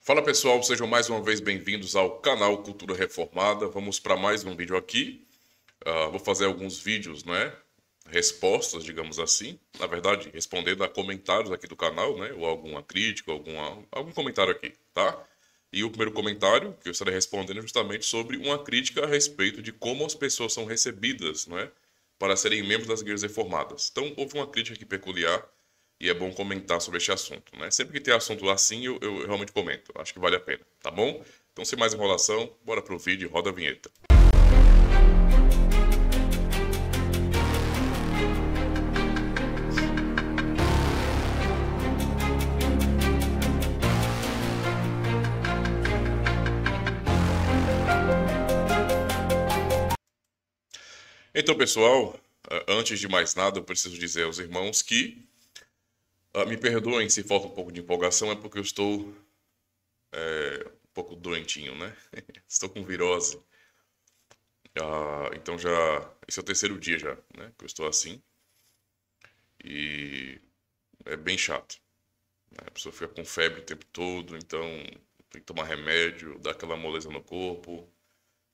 Fala pessoal, sejam mais uma vez bem-vindos ao canal Cultura Reformada. Vamos para mais um vídeo aqui. Vou fazer alguns vídeos, né? Respostas, digamos assim. Na verdade, respondendo a comentários aqui do canal, né? Ou alguma crítica, algum comentário aqui, tá? E o primeiro comentário que eu estarei respondendo é justamente sobre uma crítica a respeito de como as pessoas são recebidas, né? Para serem membros das igrejas reformadas. Então, houve uma crítica aqui peculiar e é bom comentar sobre este assunto, né? Sempre que tem assunto assim, eu realmente comento. Acho que vale a pena, tá bom? Então, sem mais enrolação, bora pro vídeo e roda a vinheta. Então, pessoal, antes de mais nada, eu preciso dizer aos irmãos que me perdoem se falta um pouco de empolgação, é porque eu estou um pouco doentinho, né? Estou com virose. Então esse é o terceiro dia já, né? Que eu estou assim. E é bem chato, né? A pessoa fica com febre o tempo todo, então tem que tomar remédio, dá aquela moleza no corpo,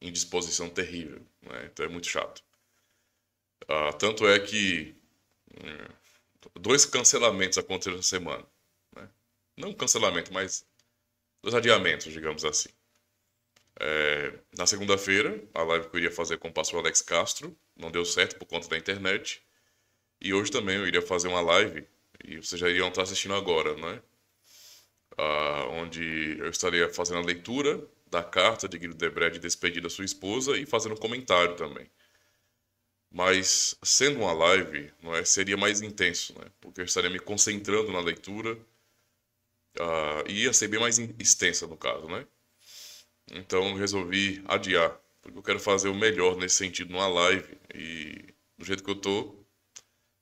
indisposição terrível, né? Então é muito chato. Tanto é que dois cancelamentos aconteceram essa semana, né? Não cancelamento, mas dois adiamentos, digamos assim. Na segunda-feira, a live que eu iria fazer com o pastor Alex Castro não deu certo por conta da internet. E hoje também eu iria fazer uma live, e vocês já iriam estar assistindo agora, né? Onde eu estaria fazendo a leitura da carta de Guido Debré de despedida da sua esposa e fazendo um comentário também. Mas, sendo uma live, não é, seria mais intenso, né? Porque eu estaria me concentrando na leitura e ia ser bem mais extensa no caso, né? Então, eu resolvi adiar, porque eu quero fazer o melhor nesse sentido numa live e do jeito que eu tô,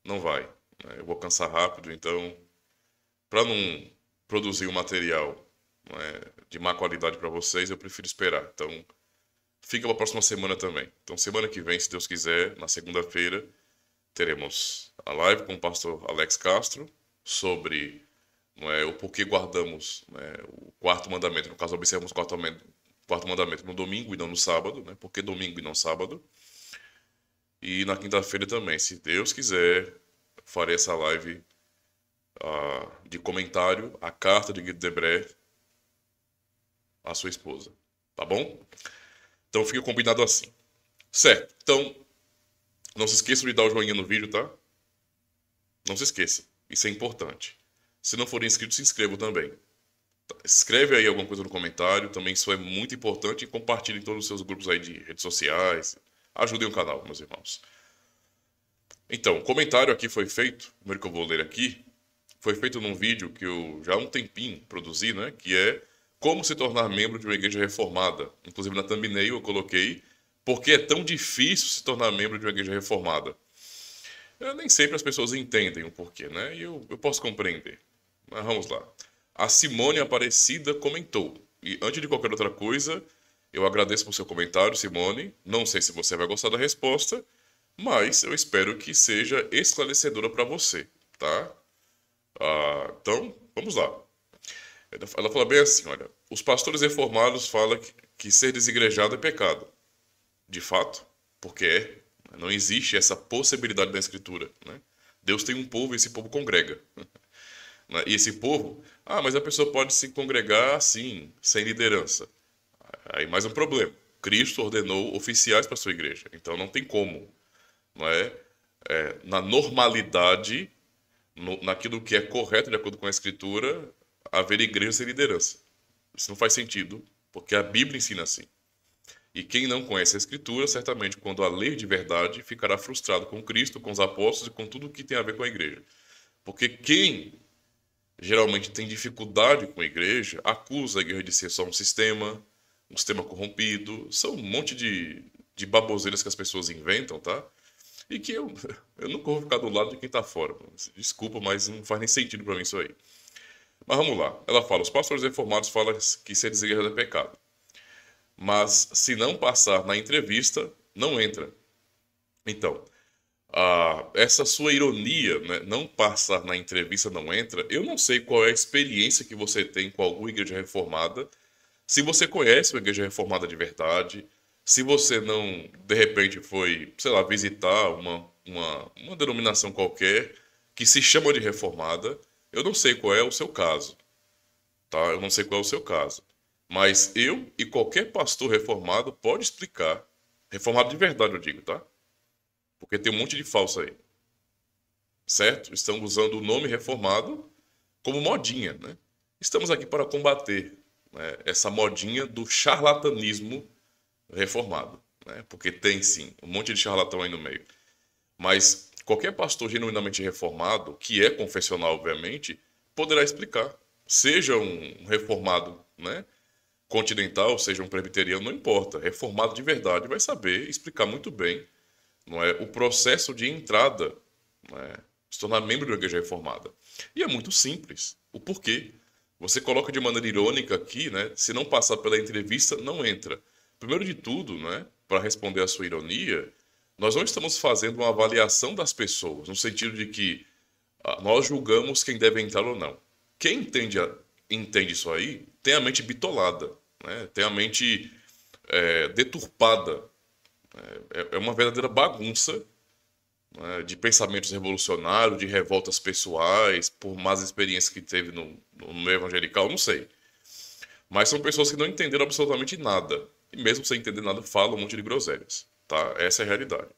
não vai, né? Eu vou cansar rápido, então, para não produzir um material, né, de má qualidade para vocês, eu prefiro esperar. Então, fica para a próxima semana também. Então, semana que vem, se Deus quiser, na segunda-feira, teremos a live com o pastor Alex Castro sobre, não é, o porquê guardamos, né, o quarto mandamento. No caso, observamos o quarto mandamento no domingo e não no sábado, né? Por que domingo e não sábado? E na quinta-feira também, se Deus quiser, farei essa live de comentário à carta de Guido Debré à sua esposa. Tá bom? Então fica combinado assim. Certo. Então, não se esqueçam de dar o joinha no vídeo, tá? Não se esqueça. Isso é importante. Se não forem inscritos, se inscrevam também. Escreve aí alguma coisa no comentário. Também isso é muito importante. E compartilhe em todos os seus grupos aí de redes sociais. Ajudem o canal, meus irmãos. Então, o comentário aqui foi feito, o primeiro que eu vou ler aqui, foi feito num vídeo que eu já há um tempinho produzi, né? Que é como se tornar membro de uma igreja reformada. Inclusive na thumbnail eu coloquei por que é tão difícil se tornar membro de uma igreja reformada. Nem sempre as pessoas entendem o porquê, né? E eu posso compreender. Mas vamos lá. A Simone Aparecida comentou. E antes de qualquer outra coisa, eu agradeço por seu comentário, Simone. Não sei se você vai gostar da resposta, mas eu espero que seja esclarecedora para você, tá? Então, vamos lá. Ela fala bem assim, olha, os pastores reformados falam que ser desigrejado é pecado. De fato, porque é. Não existe essa possibilidade na Escritura, né? Deus tem um povo e esse povo congrega. E esse povo, mas a pessoa pode se congregar assim, sem liderança. Aí mais um problema. Cristo ordenou oficiais para sua igreja, então não tem como, não é? Na normalidade, naquilo que é correto de acordo com a Escritura, haver igreja sem liderança. Isso não faz sentido, porque a Bíblia ensina assim. E quem não conhece a Escritura, certamente, quando a lei de verdade, ficará frustrado com Cristo, com os apóstolos e com tudo que tem a ver com a igreja. Porque quem geralmente tem dificuldade com a igreja, acusa a igreja de ser só um sistema corrompido. São um monte de baboseiras que as pessoas inventam, tá? E que eu nunca vou ficar do lado de quem tá fora. Desculpa, mas não faz nem sentido para mim isso aí. Mas vamos lá. Ela fala, os pastores reformados falam que ser desigrejado é pecado. Mas se não passar na entrevista, não entra. Então, Essa sua ironia, né, não passar na entrevista não entra. Eu não sei qual é a experiência que você tem com alguma igreja reformada. Se você conhece uma igreja reformada de verdade, se você não, de repente, foi, sei lá, visitar uma denominação qualquer que se chama de reformada, eu não sei qual é o seu caso, tá? Eu não sei qual é o seu caso. Mas eu e qualquer pastor reformado pode explicar, reformado de verdade, eu digo, tá? Porque tem um monte de falso aí, certo? Estão usando o nome reformado como modinha, né? Estamos aqui para combater, né, essa modinha do charlatanismo reformado, né? Porque tem sim um monte de charlatão aí no meio. Mas qualquer pastor genuinamente reformado, que é confessional, obviamente, poderá explicar. Seja um reformado, né, continental, seja um presbiteriano, não importa. Reformado de verdade vai saber explicar muito bem, não é, o processo de entrada, né, se tornar membro de uma igreja reformada. E é muito simples. O porquê? Você coloca de maneira irônica aqui, né? Se não passar pela entrevista, não entra. Primeiro de tudo, né, para responder à sua ironia, nós não estamos fazendo uma avaliação das pessoas, no sentido de que nós julgamos quem deve entrar ou não. Quem entende isso aí tem a mente bitolada, né? Tem a mente deturpada. É uma verdadeira bagunça, né, de pensamentos revolucionários, de revoltas pessoais, por más experiências que teve no meio evangelical, não sei. Mas são pessoas que não entenderam absolutamente nada. E mesmo sem entender nada, falam um monte de groselhas. Tá? Essa é a realidade.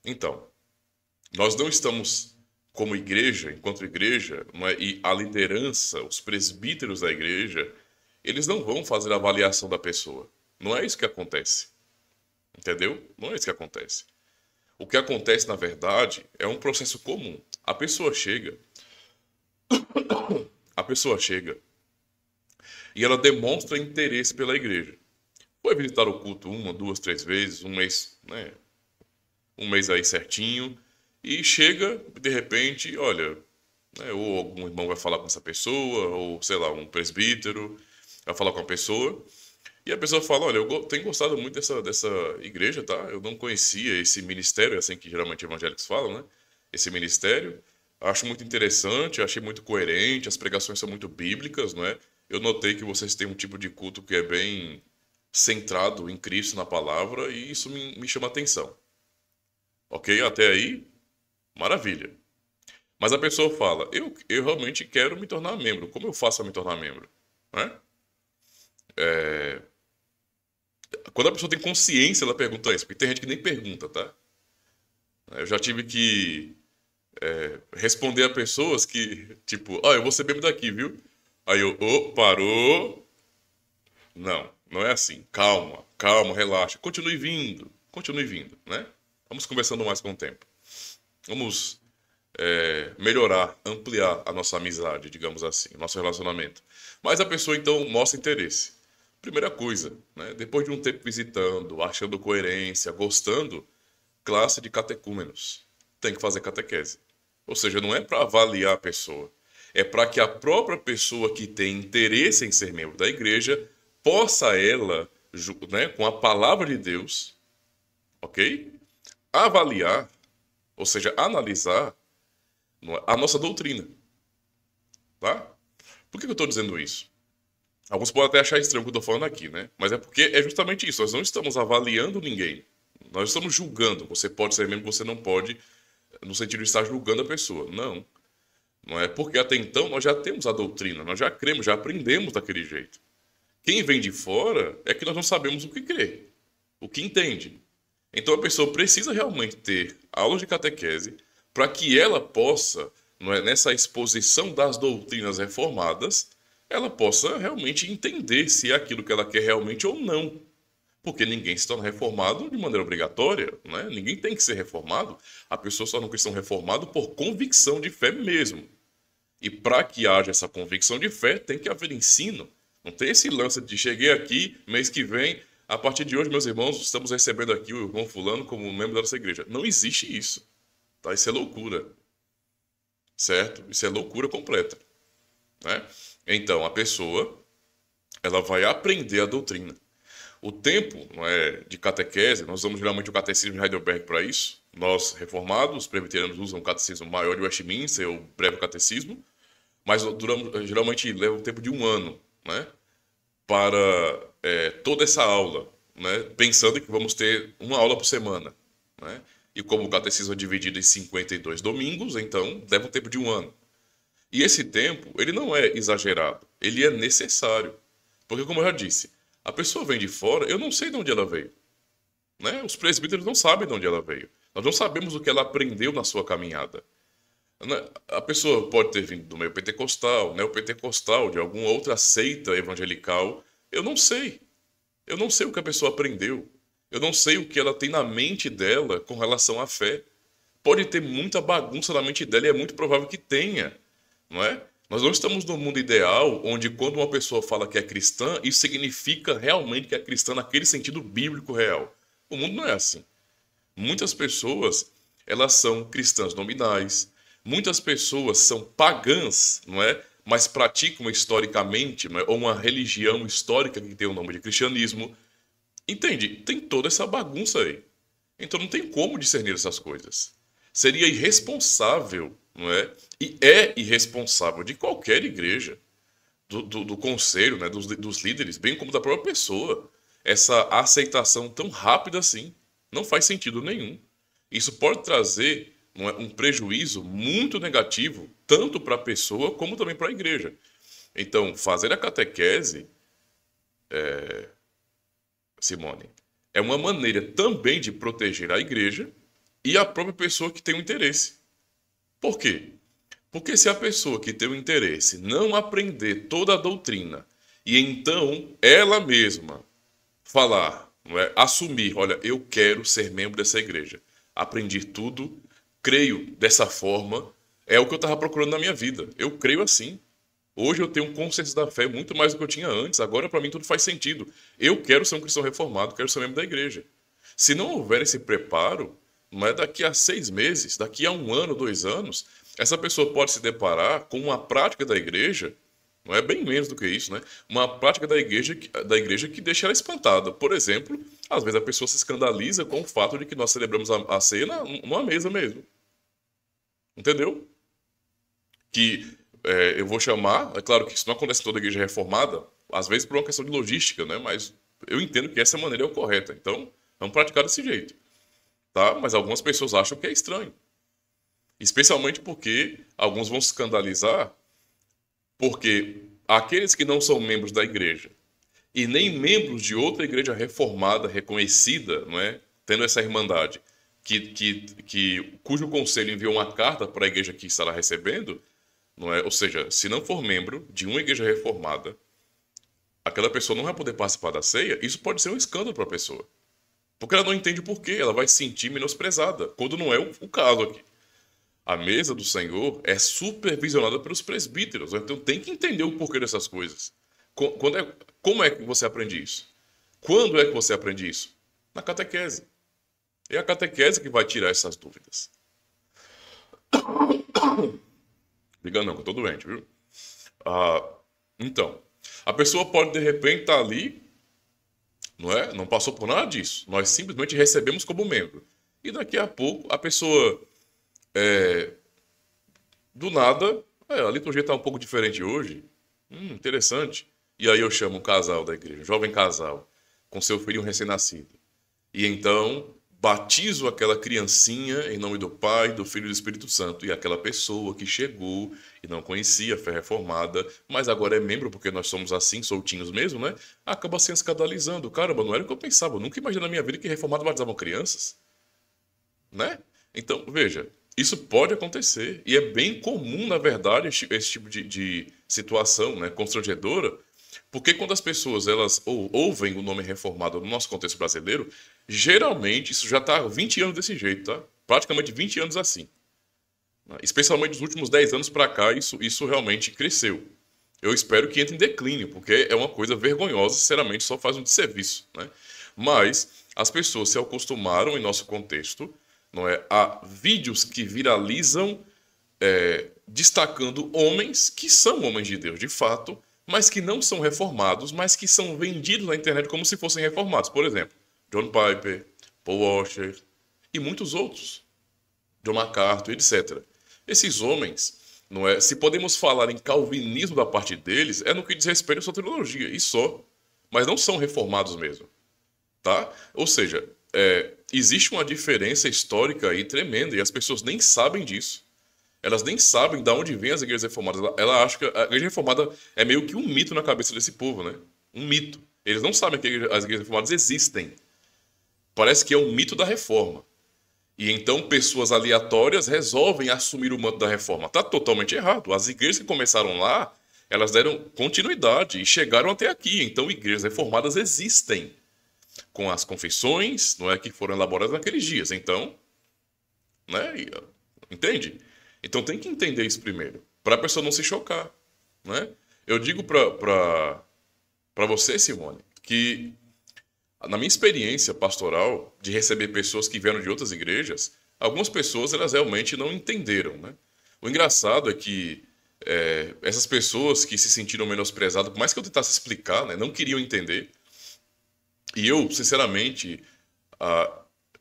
Então, nós não estamos, como igreja, enquanto igreja, não é? E a liderança, os presbíteros da igreja, eles não vão fazer a avaliação da pessoa. Não é isso que acontece. Entendeu? Não é isso que acontece. O que acontece, na verdade, é um processo comum. A pessoa chega e ela demonstra interesse pela igreja. Foi visitar o culto uma, duas, três vezes, um mês, né? Um mês aí certinho, e chega, de repente, olha, né, ou algum irmão vai falar com essa pessoa, ou sei lá, um presbítero vai falar com a pessoa, e a pessoa fala, olha, eu tenho gostado muito dessa igreja, tá? Eu não conhecia esse ministério, é assim que geralmente evangélicos falam, né? Esse ministério. Acho muito interessante, achei muito coerente, as pregações são muito bíblicas, não é? Eu notei que vocês têm um tipo de culto que é bem centrado em Cristo, na palavra, e isso me chama atenção. Ok? Até aí, maravilha. Mas a pessoa fala, eu realmente quero me tornar membro. Como eu faço a me tornar membro? Né? Quando a pessoa tem consciência, ela pergunta isso, porque tem gente que nem pergunta, tá? Eu já tive que responder a pessoas que, tipo, eu vou ser membro daqui, viu? Aí eu, parou. Não, não é assim. Calma, calma, relaxa. Continue vindo, né? Vamos conversando mais com o tempo. Vamos melhorar, ampliar a nossa amizade, digamos assim, o nosso relacionamento. Mas a pessoa então mostra interesse. Primeira coisa, né? Depois de um tempo visitando, achando coerência, gostando, classe de catecúmenos. Tem que fazer catequese. Ou seja, não é para avaliar a pessoa, é para que a própria pessoa que tem interesse em ser membro da igreja possa ela, né, com a palavra de Deus, ok? Avaliar, ou seja, analisar a nossa doutrina, tá? Por que eu estou dizendo isso? Alguns podem até achar estranho o que eu estou falando aqui, né? Mas é porque é justamente isso. Nós não estamos avaliando ninguém. Nós estamos julgando. Você pode ser membro, você não pode, no sentido de estar julgando a pessoa. Não. Não é porque até então nós já temos a doutrina, nós já cremos, já aprendemos daquele jeito. Quem vem de fora é que nós não sabemos o que crê, o que entende. Então a pessoa precisa realmente ter aulas de catequese para que ela possa, não é, nessa exposição das doutrinas reformadas, ela possa realmente entender se é aquilo que ela quer realmente ou não. Porque ninguém se torna reformado de maneira obrigatória, né? Ninguém tem que ser reformado. A pessoa só não questão reformado por convicção de fé mesmo. E para que haja essa convicção de fé, tem que haver ensino. Não tem esse lance de cheguei aqui, mês que vem, a partir de hoje, meus irmãos, estamos recebendo aqui o irmão fulano como membro da nossa igreja. Não existe isso. Tá? Isso é loucura. Certo? Isso é loucura completa. Né? Então, a pessoa, ela vai aprender a doutrina. O tempo, não é, de catequese, nós usamos geralmente o catecismo de Heidelberg para isso. Nós, reformados, os presbiterianos usam o catecismo maior de Westminster, o breve catecismo, mas geralmente leva o tempo de um ano, né, para toda essa aula, né, pensando que vamos ter uma aula por semana, né, e como o catecismo é dividido em 52 domingos, então leva um tempo de um ano. E esse tempo, ele não é exagerado, ele é necessário. Porque, como eu já disse, a pessoa vem de fora, eu não sei de onde ela veio, né? Os presbíteros não sabem de onde ela veio. Nós não sabemos o que ela aprendeu na sua caminhada. Né? A pessoa pode ter vindo do meio pentecostal, neopentecostal, de alguma outra seita evangelical. Eu não sei. Eu não sei o que a pessoa aprendeu. Eu não sei o que ela tem na mente dela com relação à fé. Pode ter muita bagunça na mente dela e é muito provável que tenha, não é? Nós não estamos no mundo ideal onde quando uma pessoa fala que é cristã, isso significa realmente que é cristã naquele sentido bíblico real. O mundo não é assim. Muitas pessoas, elas são cristãs nominais, muitas pessoas são pagãs, não é? Mas praticam historicamente, não é? Ou uma religião histórica que tem o nome de cristianismo. Entende? Tem toda essa bagunça aí. Então não tem como discernir essas coisas. Seria irresponsável, não é? E é irresponsável de qualquer igreja, do conselho, né? dos líderes, bem como da própria pessoa, essa aceitação tão rápida assim. Não faz sentido nenhum. Isso pode trazer, não é, um prejuízo muito negativo, tanto para a pessoa como também para a igreja. Então, fazer a catequese, Simone, é uma maneira também de proteger a igreja e a própria pessoa que tem o interesse. Por quê? Porque se a pessoa que tem o interesse não aprender toda a doutrina e então ela mesma falar, não é, assumir, olha, eu quero ser membro dessa igreja, aprendi tudo, creio dessa forma, é o que eu estava procurando na minha vida. Eu creio assim. Hoje eu tenho um consenso da fé muito mais do que eu tinha antes. Agora, para mim, tudo faz sentido. Eu quero ser um cristão reformado, quero ser membro da igreja. Se não houver esse preparo, não é daqui a 6 meses, daqui a 1 ano, 2 anos, essa pessoa pode se deparar com uma prática da igreja, não é bem menos do que isso, né? Uma prática da igreja que deixa ela espantada. Por exemplo, às vezes a pessoa se escandaliza com o fato de que nós celebramos a ceia numa mesa mesmo. Entendeu? Que eu vou chamar, é claro que isso não acontece em toda a igreja reformada, às vezes por uma questão de logística, né? Mas eu entendo que essa maneira é o correta. Então, vamos praticar desse jeito, tá? Mas algumas pessoas acham que é estranho. Especialmente porque alguns vão se escandalizar porque aqueles que não são membros da igreja e nem membros de outra igreja reformada, reconhecida, não é? Tendo essa irmandade, cujo conselho enviou uma carta para a igreja que estará recebendo, não é? Ou seja, se não for membro de uma igreja reformada, aquela pessoa não vai poder participar da ceia. Isso pode ser um escândalo para a pessoa. Porque ela não entende o porquê, ela vai se sentir menosprezada, quando não é o caso aqui. A mesa do Senhor é supervisionada pelos presbíteros, então tem que entender o porquê dessas coisas. Como é que você aprende isso? Quando é que você aprende isso? Na catequese. É a catequese que vai tirar essas dúvidas. Liga não, que eu tô doente, viu? Então, a pessoa pode de repente estar ali, não é? Não passou por nada disso. Nós simplesmente recebemos como membro. E daqui a pouco a pessoa, do nada, a liturgia está um pouco diferente hoje. Interessante. E aí eu chamo um casal da igreja, um jovem casal, com seu filho recém-nascido. E então batizo aquela criancinha em nome do Pai, do Filho e do Espírito Santo. E aquela pessoa que chegou e não conhecia a fé reformada, mas agora é membro, porque nós somos assim, soltinhos mesmo, né? Acaba se escandalizando. Caramba, não era o que eu pensava. Eu nunca imaginei na minha vida que reformados batizavam crianças. Né? Então, veja, isso pode acontecer. E é bem comum, na verdade, esse tipo de situação, né, constrangedora, porque quando as pessoas elas ouvem o nome reformado no nosso contexto brasileiro, geralmente isso já está há 20 anos desse jeito, tá? Praticamente 20 anos assim. Especialmente nos últimos 10 anos para cá, isso realmente cresceu. Eu espero que entre em declínio, porque é uma coisa vergonhosa, sinceramente, só faz um desserviço, né? Mas as pessoas se acostumaram, em nosso contexto, não é, a vídeos que viralizam destacando homens que são homens de Deus, de fato, mas que não são reformados, mas que são vendidos na internet como se fossem reformados. Por exemplo, John Piper, Paul Washer e muitos outros. John MacArthur, etc. Esses homens, não é, se podemos falar em calvinismo da parte deles, é no que diz respeito à sua teologia, e só. Mas não são reformados mesmo. Tá? Ou seja, existe uma diferença histórica aí tremenda, e as pessoas nem sabem disso. Elas nem sabem de onde vêm as igrejas reformadas. Ela acha que a igreja reformada é meio que um mito na cabeça desse povo, né? Um mito. Eles não sabem que as igrejas reformadas existem. Parece que é um mito da reforma. E então pessoas aleatórias resolvem assumir o manto da reforma. Está totalmente errado. As igrejas que começaram lá, elas deram continuidade e chegaram até aqui. Então igrejas reformadas existem, com as confissões, não é, que foram elaboradas naqueles dias. Então, né? Entende? Então tem que entender isso primeiro, para a pessoa não se chocar, né? Eu digo para você, Simone, que na minha experiência pastoral de receber pessoas que vieram de outras igrejas, algumas pessoas elas realmente não entenderam, né? O engraçado é que essas pessoas que se sentiram menosprezadas, por mais que eu tentasse explicar, né, não queriam entender. E eu, sinceramente,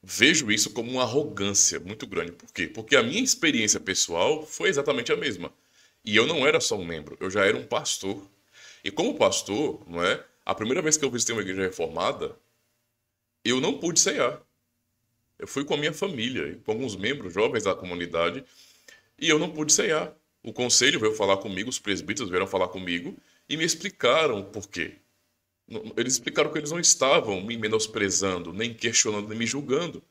vejo isso como uma arrogância muito grande. Por quê? Porque a minha experiência pessoal foi exatamente a mesma. E eu não era só um membro, eu já era um pastor. E como pastor, não é? A primeira vez que eu visitei uma igreja reformada, eu não pude ceiar. Eu fui com a minha família, com alguns membros jovens da comunidade, e eu não pude ceiar. O conselho veio falar comigo, os presbíteros vieram falar comigo e me explicaram o porquê. Eles explicaram que eles não estavam me menosprezando, nem questionando, nem me julgando,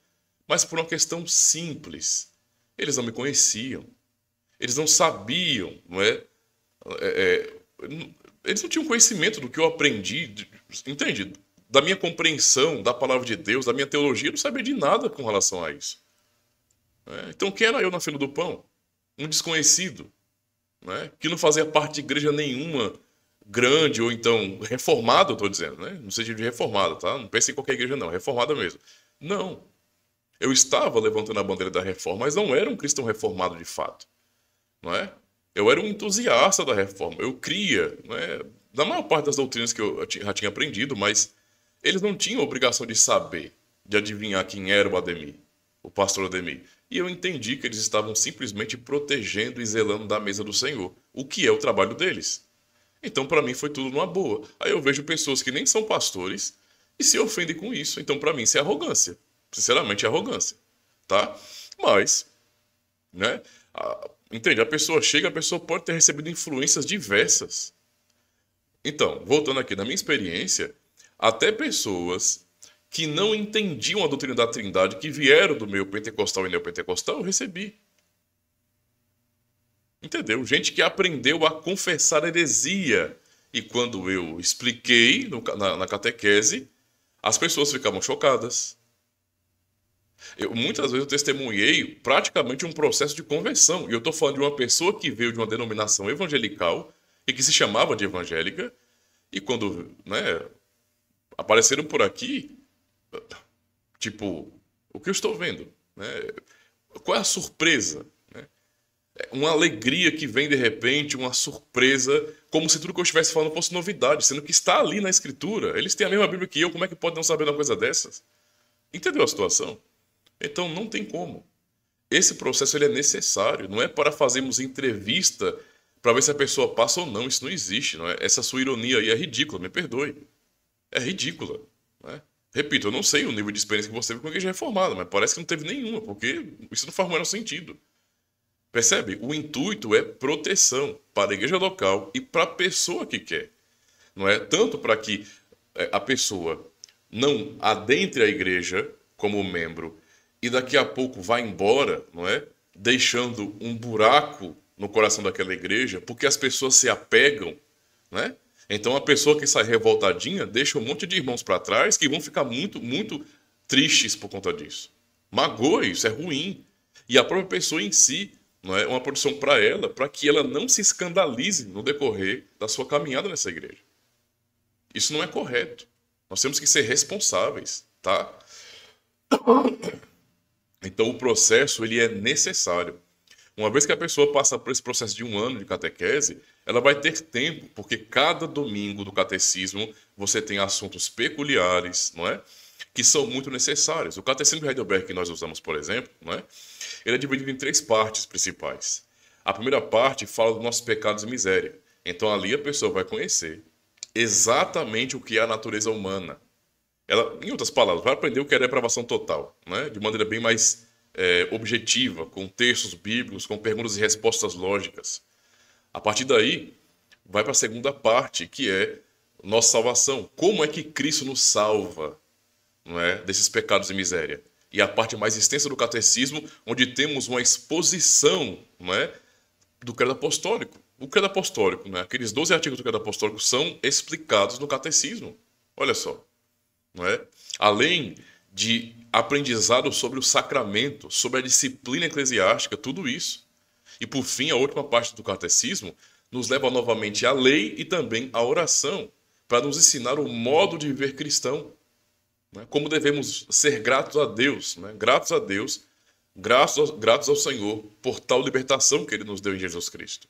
mas por uma questão simples. Eles não me conheciam. Eles não sabiam, não é? Eles não tinham conhecimento do que eu aprendi, entende? Da minha compreensão da palavra de Deus, da minha teologia, eu não sabia de nada com relação a isso. Então, quem era eu na fila do pão? Um desconhecido, né? Que não fazia parte de igreja nenhuma grande, ou então reformada, eu estou dizendo, né? No sentido de reformada, tá? Não pense em qualquer igreja, não. Reformada mesmo. Não. Eu estava levantando a bandeira da reforma, mas não era um cristão reformado de fato, não é? Eu era um entusiasta da reforma. Eu cria, não é? Na maior parte das doutrinas que eu já tinha aprendido, mas eles não tinham obrigação de saber, de adivinhar quem era o Ademir, o pastor Ademir. E eu entendi que eles estavam simplesmente protegendo e zelando da mesa do Senhor, o que é o trabalho deles. Então, para mim, foi tudo numa boa. Aí eu vejo pessoas que nem são pastores e se ofendem com isso. Então, para mim, isso é arrogância. Sinceramente, é arrogância. Tá? Mas, né? Entende? A pessoa chega, a pessoa pode ter recebido influências diversas. Então, voltando aqui, na minha experiência, até pessoas que não entendiam a doutrina da Trindade, que vieram do meio pentecostal e neopentecostal, eu recebi. Entendeu? Gente que aprendeu a confessar heresia. E quando eu expliquei na catequese, as pessoas ficavam chocadas. Muitas vezes eu testemunhei praticamente um processo de conversão. E eu estou falando de uma pessoa que veio de uma denominação evangelical e que se chamava de evangélica. E quando, né, apareceram por aqui, tipo, o que eu estou vendo? Né? Qual é a surpresa? Uma alegria que vem de repente, uma surpresa, como se tudo que eu estivesse falando fosse novidade, sendo que está ali na Escritura. Eles têm a mesma Bíblia que eu, como é que pode não saber uma coisa dessas? Entendeu a situação? Então não tem como. Esse processo ele é necessário, não é para fazermos entrevista para ver se a pessoa passa ou não, isso não existe. Não é? Essa sua ironia aí é ridícula, me perdoe. É ridícula. Não é? Repito, eu não sei o nível de experiência que você teve com a igreja reformada, mas parece que não teve nenhuma, porque isso não faz o menor sentido. Percebe? O intuito é proteção para a igreja local e para a pessoa que quer. Não é? Tanto para que a pessoa não adentre a igreja como membro e daqui a pouco vá embora, não é? Deixando um buraco no coração daquela igreja, porque as pessoas se apegam, né? Então a pessoa que sai revoltadinha deixa um monte de irmãos para trás que vão ficar muito, muito tristes por conta disso. Magoa, isso é ruim. E a própria pessoa em si, não é uma proteção para ela, para que ela não se escandalize no decorrer da sua caminhada nessa igreja. Isso não é correto. Nós temos que ser responsáveis, tá? Então o processo ele é necessário. Uma vez que a pessoa passa por esse processo de 1 ano de catequese, ela vai ter tempo, porque cada domingo do catecismo você tem assuntos peculiares, não é? Que são muito necessários. O catecismo de Heidelberg que nós usamos, por exemplo, não é? Ele é dividido em 3 partes principais. A primeira parte fala dos nossos pecados e miséria. Então ali a pessoa vai conhecer exatamente o que é a natureza humana. Ela, em outras palavras, vai aprender o que é depravação total, né? De maneira bem mais objetiva, com textos bíblicos, com perguntas e respostas lógicas. A partir daí, vai para a segunda parte, que é nossa salvação. Como é que Cristo nos salva, não é, desses pecados e miséria? E a parte mais extensa do catecismo, onde temos uma exposição, não é, do credo apostólico. O credo apostólico, né, aqueles 12 artigos do credo apostólico são explicados no catecismo. Olha só, não é? Além de aprendizado sobre o sacramento, sobre a disciplina eclesiástica, tudo isso. E por fim, a última parte do catecismo nos leva novamente à lei e também à oração, para nos ensinar o modo de viver cristão, né? Como devemos ser gratos a Deus, né? Gratos a Deus, gratos ao Senhor por tal libertação que Ele nos deu em Jesus Cristo.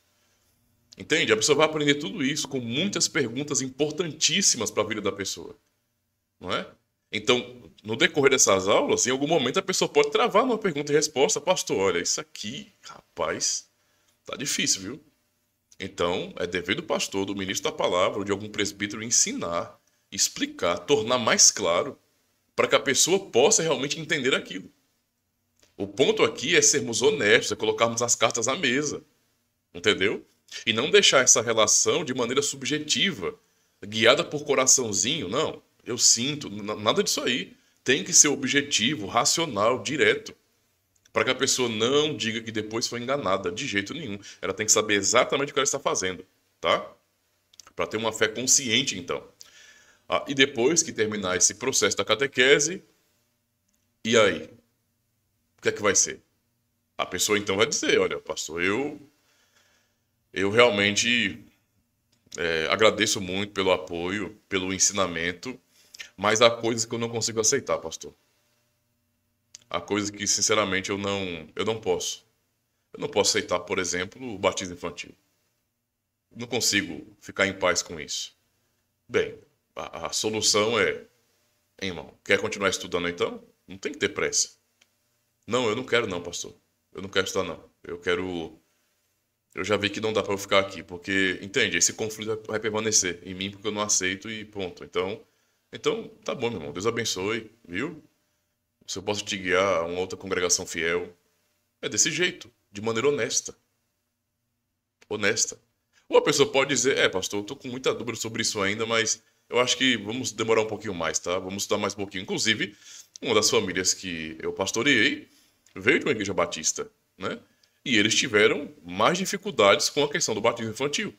Entende? A pessoa vai aprender tudo isso com muitas perguntas importantíssimas para a vida da pessoa, não é? Então, no decorrer dessas aulas, em algum momento a pessoa pode travar numa pergunta e resposta. Pastor, olha, isso aqui, rapaz, tá difícil, viu? Então, é dever do pastor, do ministro da palavra, ou de algum presbítero ensinar, explicar, tornar mais claro, para que a pessoa possa realmente entender aquilo. O ponto aqui é sermos honestos, é colocarmos as cartas à mesa, entendeu? E não deixar essa relação de maneira subjetiva, guiada por coraçãozinho, não. Eu sinto, nada disso aí. Tem que ser objetivo, racional, direto. Para que a pessoa não diga que depois foi enganada, de jeito nenhum. Ela tem que saber exatamente o que ela está fazendo, tá? Para ter uma fé consciente, então. E depois que terminar esse processo da catequese, e aí? O que é que vai ser? A pessoa então vai dizer, olha, pastor, eu realmente agradeço muito pelo apoio, pelo ensinamento, mas há coisas que eu não consigo aceitar, pastor. Há coisas que, sinceramente, eu não posso. Eu não posso aceitar, por exemplo, o batismo infantil. Não consigo ficar em paz com isso. Bem, a solução é, hein, irmão, quer continuar estudando então? Não tem que ter pressa. Não, eu não quero não, pastor. Eu não quero estudar não. Eu já vi que não dá para eu ficar aqui, porque, entende, esse conflito vai permanecer em mim porque eu não aceito e ponto. Então, tá bom, meu irmão, Deus abençoe, viu? Se eu posso te guiar a uma outra congregação fiel. É desse jeito, de maneira honesta. Honesta. Ou a pessoa pode dizer, pastor, eu tô com muita dúvida sobre isso ainda, mas eu acho que vamos demorar um pouquinho mais, tá? Vamos estudar mais um pouquinho. Inclusive, uma das famílias que eu pastoreei veio de uma igreja batista, né? E eles tiveram mais dificuldades com a questão do batismo infantil.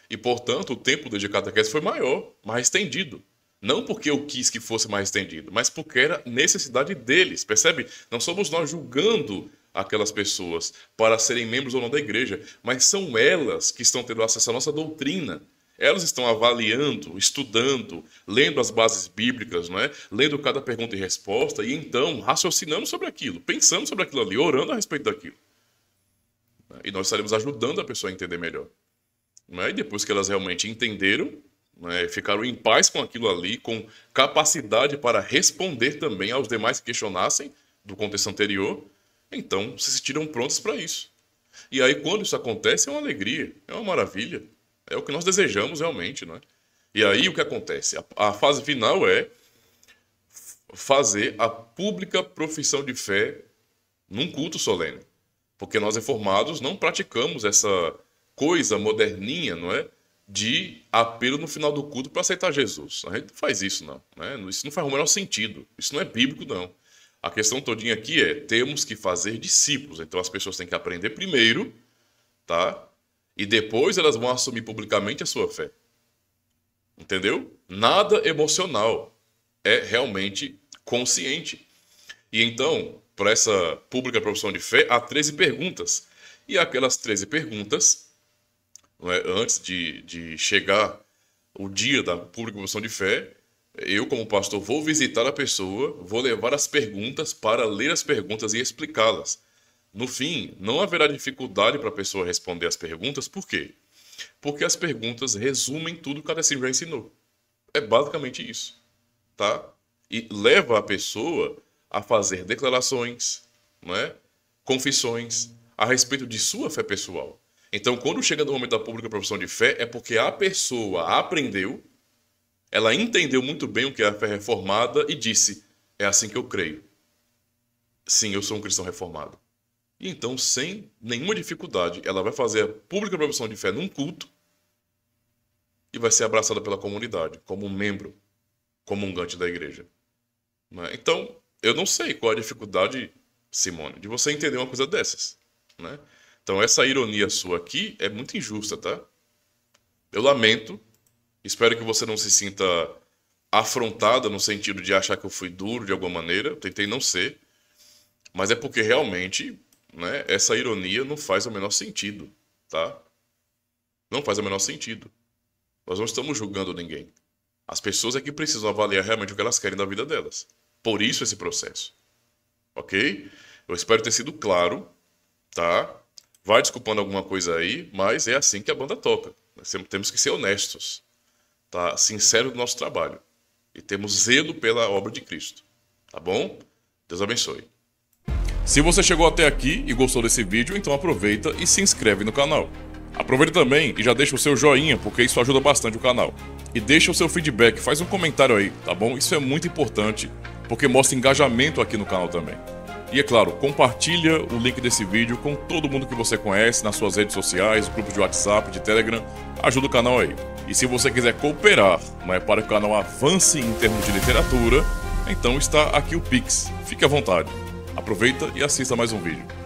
E, portanto, o tempo de catequese foi maior, mais estendido. Não porque eu quis que fosse mais estendido, mas porque era necessidade deles, percebe? Não somos nós julgando aquelas pessoas para serem membros ou não da igreja, mas são elas que estão tendo acesso à nossa doutrina. Elas estão avaliando, estudando, lendo as bases bíblicas, não é? Lendo cada pergunta e resposta e então raciocinando sobre aquilo, pensando sobre aquilo ali, orando a respeito daquilo. E nós estaremos ajudando a pessoa a entender melhor. Não é? E depois que elas realmente entenderam, né, ficaram em paz com aquilo ali, com capacidade para responder também aos demais que questionassem do contexto anterior, então se sentiram prontos para isso. E aí quando isso acontece é uma alegria, é uma maravilha, é o que nós desejamos realmente, não é? E aí o que acontece? A fase final é fazer a pública profissão de fé num culto solene, porque nós reformados não praticamos essa coisa moderninha, não é? De apelo no final do culto para aceitar Jesus. A gente não faz isso, não. Né? Isso não faz o menor sentido. Isso não é bíblico, não. A questão todinha aqui é, temos que fazer discípulos. Então as pessoas têm que aprender primeiro, tá? E depois elas vão assumir publicamente a sua fé. Entendeu? Nada emocional. É realmente consciente. E então, para essa pública profissão de fé, há 13 perguntas. E aquelas 13 perguntas, antes de chegar o dia da pública profissão de fé, eu, como pastor, vou visitar a pessoa, vou levar as perguntas para ler as perguntas e explicá-las. No fim, não haverá dificuldade para a pessoa responder as perguntas, por quê? Porque as perguntas resumem tudo que o catecismo já ensinou. É basicamente isso, tá? E leva a pessoa a fazer declarações, não é? Confissões a respeito de sua fé pessoal. Então, quando chega no momento da pública profissão de fé, é porque a pessoa aprendeu, ela entendeu muito bem o que é a fé reformada e disse: é assim que eu creio. Sim, eu sou um cristão reformado. E então, sem nenhuma dificuldade, ela vai fazer a pública profissão de fé num culto e vai ser abraçada pela comunidade, como um membro comungante da igreja. Então, eu não sei qual a dificuldade, Simone, de você entender uma coisa dessas, né? Então, essa ironia sua aqui é muito injusta, tá? Eu lamento, espero que você não se sinta afrontada no sentido de achar que eu fui duro de alguma maneira, eu tentei não ser, mas é porque realmente, né, essa ironia não faz o menor sentido, tá? Não faz o menor sentido. Nós não estamos julgando ninguém. As pessoas é que precisam avaliar realmente o que elas querem da vida delas. Por isso esse processo. Ok? Eu espero ter sido claro, tá? Vai desculpando alguma coisa aí, mas é assim que a banda toca. Nós temos que ser honestos, tá? Sinceros do nosso trabalho. E temos zelo pela obra de Cristo. Tá bom? Deus abençoe. Se você chegou até aqui e gostou desse vídeo, então aproveita e se inscreve no canal. Aproveita também e já deixa o seu joinha, porque isso ajuda bastante o canal. E deixa o seu feedback, faz um comentário aí, tá bom? Isso é muito importante, porque mostra engajamento aqui no canal também. E é claro, compartilha o link desse vídeo com todo mundo que você conhece, nas suas redes sociais, grupos de WhatsApp, de Telegram, ajuda o canal aí. E se você quiser cooperar, para que o canal avance em termos de literatura, então está aqui o Pix. Fique à vontade. Aproveita e assista mais um vídeo.